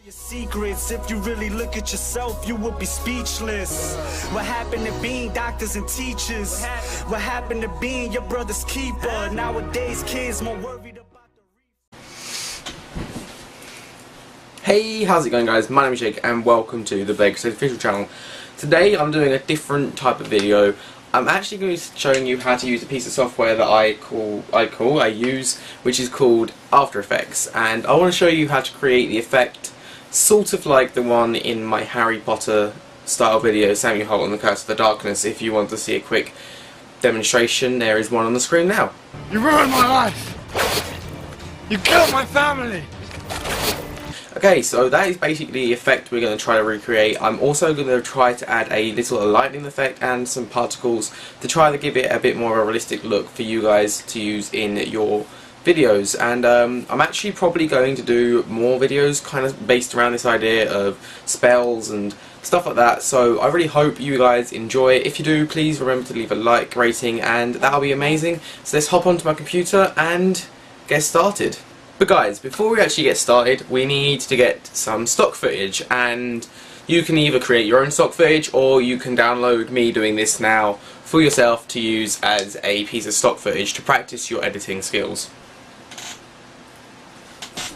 Your secrets, if you really look at yourself, you would be speechless. What happened to being doctors and teachers? What happened to being your brother's keeper? Nowadays, kids more worried about the Hey, how's it going, guys? My name is Jake and welcome to the Vegas official channel. Today I'm doing a different type of video. I'm actually going to be showing you how to use a piece of software that I use, which is called After Effects, and I want to show you how to create the effect sort of like the one in my Harry Potter style video, Samuel Holt and the Curse of the Darkness. If you want to see a quick demonstration, there is one on the screen now. You ruined my life! You killed my family! Okay, so that is basically the effect we're going to try to recreate. I'm also going to try to add a little lightning effect and some particles to try to give it a bit more of a realistic look for you guys to use in your videos. And I'm actually probably going to do more videos kind of based around this idea of spells and stuff like that. So I really hope you guys enjoy. If you do, please remember to leave a like rating and that'll be amazing. So let's hop onto my computer and get started. But guys, before we actually get started, we need to get some stock footage, and you can either create your own stock footage or you can download me doing this now for yourself to use as a piece of stock footage to practice your editing skills.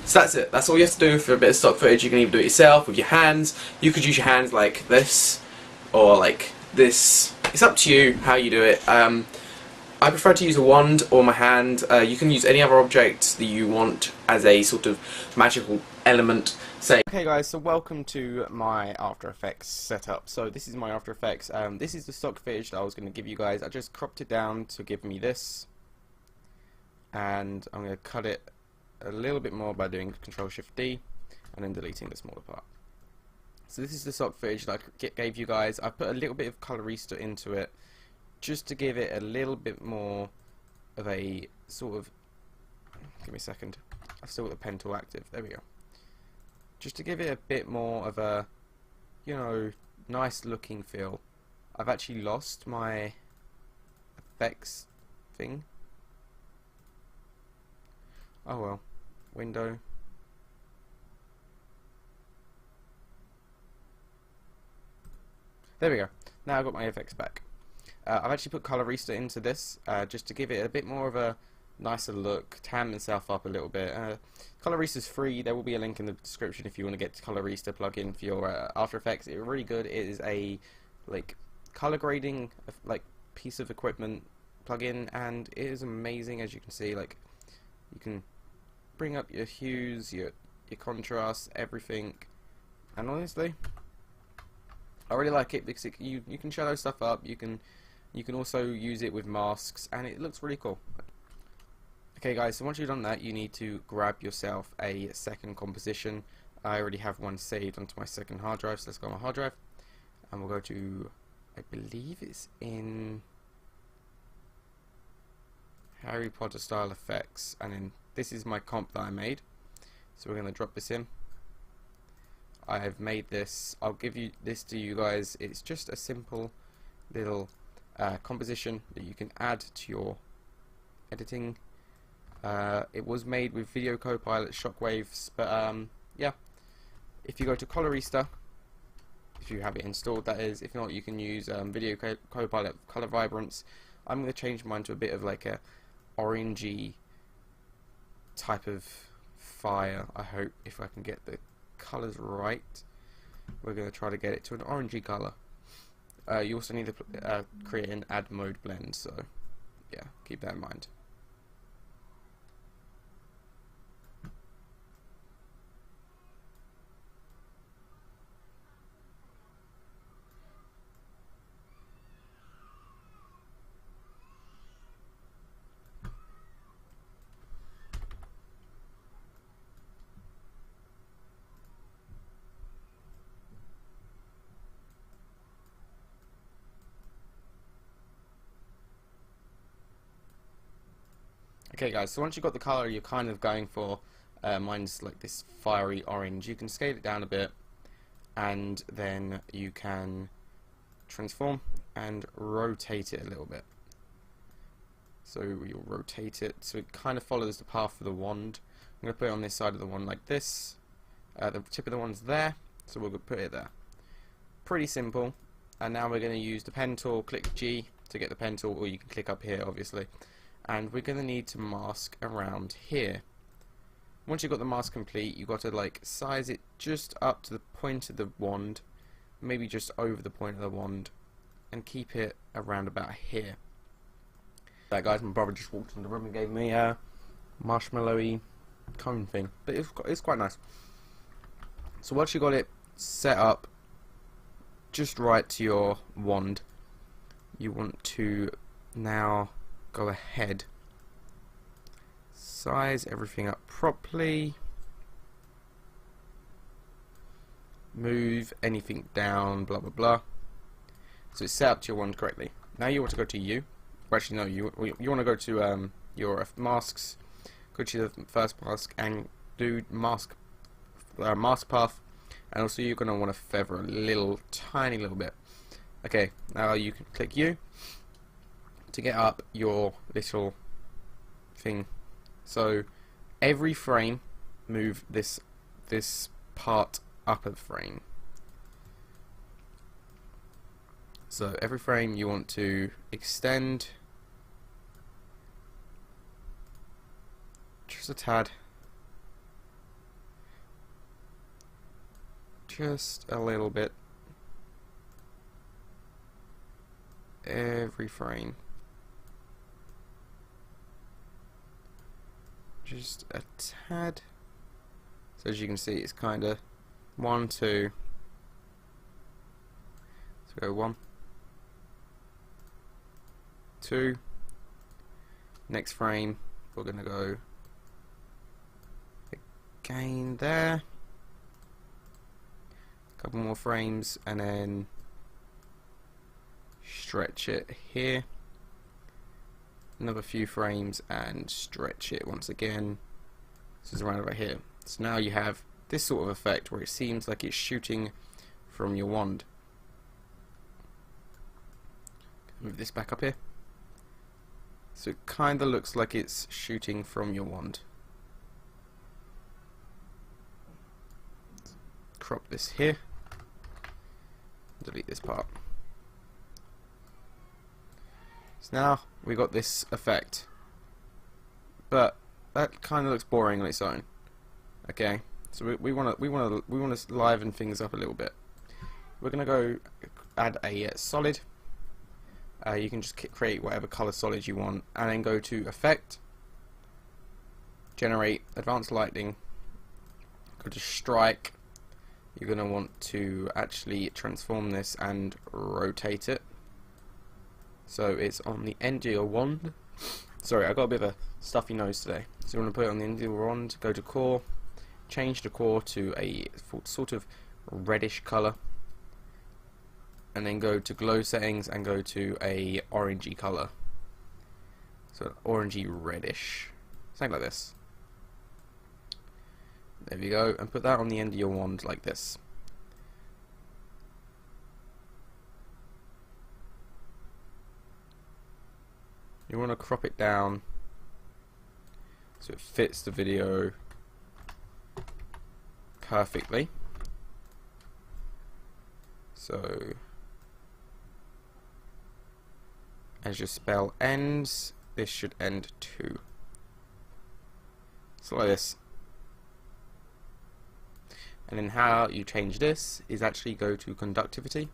So that's it. That's all you have to do for a bit of stock footage. You can either do it yourself with your hands. You could use your hands like this or like this. It's up to you how you do it. I prefer to use a wand or my hand. You can use any other object that you want as a sort of magical element. Say. Okay guys, so welcome to my After Effects setup. So this is my After Effects. This is the stock footage that I was going to give you guys. I just cropped it down to give me this. And I'm going to cut it a little bit more by doing Control-Shift-D and then deleting the smaller part. So this is the stock footage that I gave you guys. I put a little bit of colorista into it, just to give it a little bit more of a sort of, give me a second, I've still got the pen tool active, there we go. Just to give it a bit more of a, you know, nice looking feel. I've actually lost my effects thing. Oh well, window. There we go, now I've got my effects back. I've actually put colorista into this just to give it a bit more of a nicer look, tan myself up a little bit. Colorista is free. There will be a link in the description if you want to get colorista plugin for your After Effects. It's really good. It is a like color grading like piece of equipment plugin, and it is amazing. As you can see, like you can bring up your hues, your contrast, everything, and honestly, I really like it because you can shadow stuff up. You can also use it with masks, and it looks really cool. Okay guys, so once you've done that, you need to grab yourself a second composition. I already have one saved onto my second hard drive, so let's go on my hard drive. And we'll go to, I believe it's in Harry Potter style effects. And then this is my comp that I made. So we're going to drop this in. I have made this, I'll give you this to you guys. It's just a simple little composition that you can add to your editing. It was made with Video Copilot Shockwaves, but yeah, if you go to colorista, if you have it installed that is, if not you can use Video Copilot Color Vibrance. I'm going to change mine to a bit of like a orangey type of fire. I hope, if I can get the colors right. We're going to try to get it to an orangey color. You also need to create an add mode blend, so yeah, keep that in mind. Okay guys, so once you've got the colour you're kind of going for, mine's like this fiery orange, you can scale it down a bit and then you can transform and rotate it a little bit. So you'll rotate it so it kind of follows the path of the wand. I'm going to put it on this side of the wand like this, The tip of the wand's there, so we'll put it there. Pretty simple. And now we're going to use the pen tool, click G to get the pen tool, or you can click up here obviously. And we're going to need to mask around here. Once you've got the mask complete, you've got to like size it just up to the point of the wand, maybe just over the point of the wand, and keep it around about here. That guys, my brother just walked in the room and gave me a marshmallowy cone thing, but it's quite nice. So once you got it set up just right to your wand, you want to now go ahead, size everything up properly, move anything down, blah blah blah, so it's set up to your wand correctly. Now you want to go to U, or actually no, you want to go to your masks, go to the first mask and do mask path, and also you're going to want to feather a tiny little bit. Okay, now you can click U to get up your little thing. So every frame, move this part up a frame. So every frame you want to extend just a tad, just a little bit, every frame, just a tad. So as you can see, it's kind of 1, 2. Let's go 1, 2. Next frame, we're going to go again there. A couple more frames, and then stretch it here. Another few frames and stretch it once again. This is around about here. So now you have this sort of effect where it seems like it's shooting from your wand. Move this back up here. So it kind of looks like it's shooting from your wand. Crop this here. Delete this part. So now we got this effect, but that kind of looks boring on its own. Okay, so we want to liven things up a little bit. We're gonna go add a solid. You can just create whatever color solid you want, and then go to Effect, Generate, Advanced Lighting. Go to Strike. You're gonna want to actually transform this and rotate it, so it's on the end of your wand. Sorry, I got a bit of a stuffy nose today. So you want to put it on the end of your wand, go to Core, change the core to a sort of reddish colour, and then go to Glow Settings and go to a orangey colour. So orangey reddish, something like this. There we go, and put that on the end of your wand like this. You want to crop it down so it fits the video perfectly. So as your spell ends, this should end too. So like this. And then how you change this is actually go to conductivity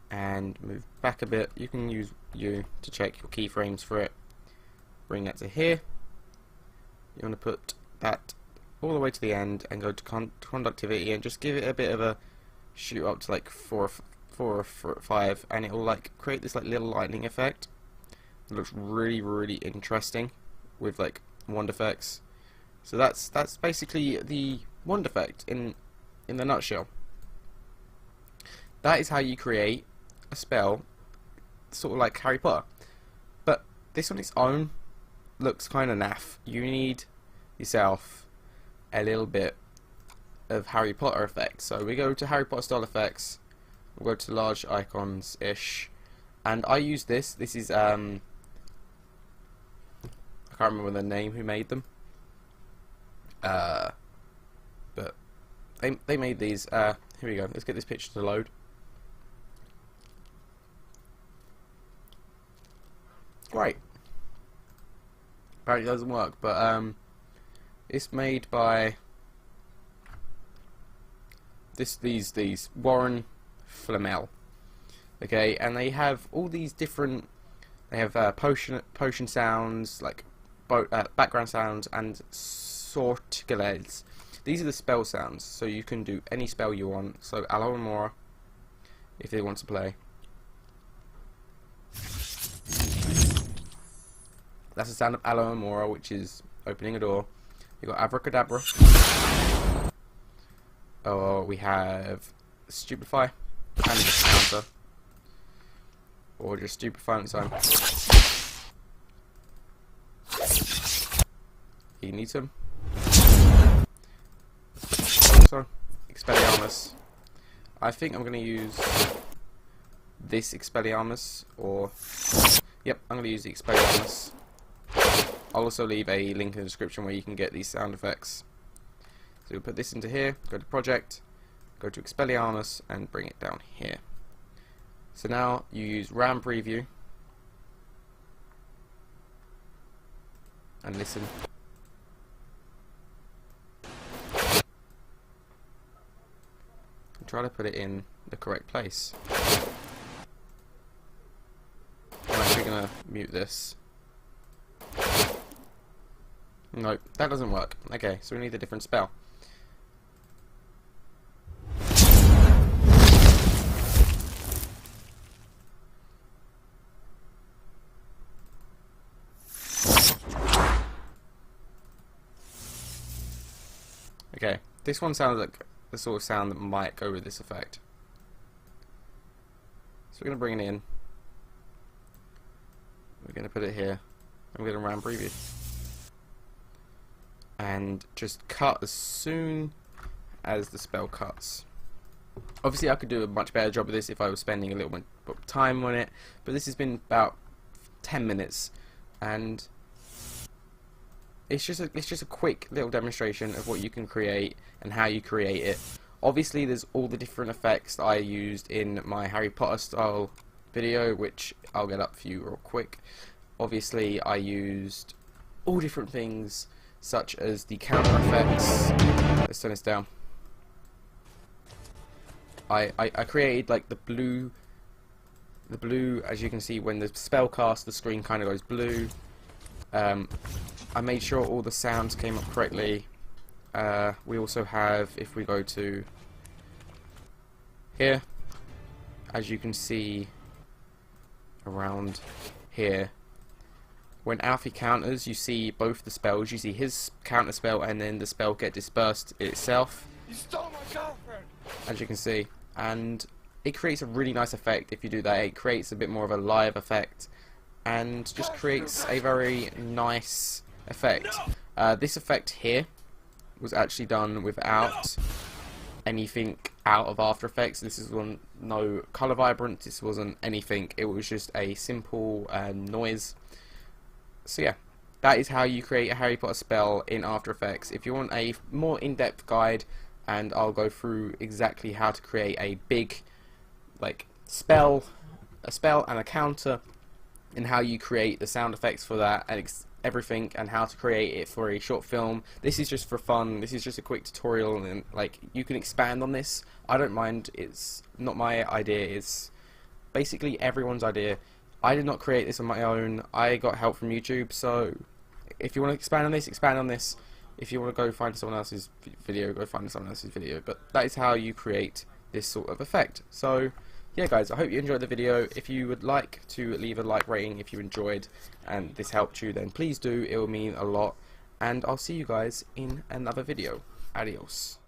and move back a bit. You can use U to check your keyframes for it. Bring that to here. You want to put that all the way to the end and go to conductivity and just give it a bit of a shoot up to like 4 or 5, and it will like create this like little lightning effect. It looks really interesting with like wand effects. So that's basically the wand effect in the nutshell. That is how you create a spell sort of like Harry Potter, but this on its own looks kind of naff. You need yourself a little bit of Harry Potter effect. So we go to Harry Potter style effects, we'll go to large icons ish, and I use this is I can't remember the name who made them, but they made these. Here we go. Let's get this picture to load. Great. Apparently it doesn't work, but it's made by these Warren Flamel. Okay, and they have all these different. They have potion sounds, like background sounds, and sortilets. These are the spell sounds, so you can do any spell you want. So Alohomora, if they want to play. That's the sound of Alohomora, which is opening a door. You got Abracadabra. Oh, we have Stupefy and just counter, or just Stupefy on its own. He needs him. So, Expelliarmus. I think I'm going to use this Expelliarmus, or yep, I'm going to use the Expelliarmus. I'll also leave a link in the description where you can get these sound effects. So we'll put this into here, go to Project, go to Expelliarmus, and bring it down here. So now you use RAM Preview, and listen. And try to put it in the correct place. I'm actually going to mute this. Nope, that doesn't work. Okay, so we need a different spell. Okay, this one sounds like the sort of sound that might go with this effect. So we're going to bring it in. We're going to put it here. And we're going to RAM Preview. And just cut as soon as the spell cuts. Obviously I could do a much better job of this if I was spending a little bit of time on it, but this has been about 10 minutes, and it's just a quick little demonstration of what you can create and how you create it. Obviously there's all the different effects that I used in my Harry Potter style video, which I'll get up for you real quick. Obviously I used all different things, such as the counter effects. Let's turn this down. I created like the blue, as you can see, when the spell casts, the screen kind of goes blue. I made sure all the sounds came up correctly. We also have, if we go to here, as you can see around here, when Alfie counters, you see both the spells. You see his counter spell and then the spell get dispersed itself. You stole my girlfriend! As you can see. And it creates a really nice effect if you do that. It creates a bit more of a live effect and just creates a very nice effect. This effect here was actually done without anything out of After Effects. This wasn't no color vibrance, this wasn't anything. It was just a simple noise. So yeah, that is how you create a Harry Potter spell in After Effects. If you want a more in-depth guide, and I'll go through exactly how to create a big like a spell and a counter, and how you create the sound effects for that and everything, and how to create it for a short film. This is just for fun. This is just a quick tutorial, and like you can expand on this. I don't mind. It's not my idea. It's basically everyone's idea. I did not create this on my own. I got help from YouTube, so if you want to expand on this, expand on this. If you want to go find someone else's video, go find someone else's video. But that is how you create this sort of effect. So yeah guys, I hope you enjoyed the video. If you would like to leave a like rating if you enjoyed and this helped you, then please do. It will mean a lot. And I'll see you guys in another video. Adios.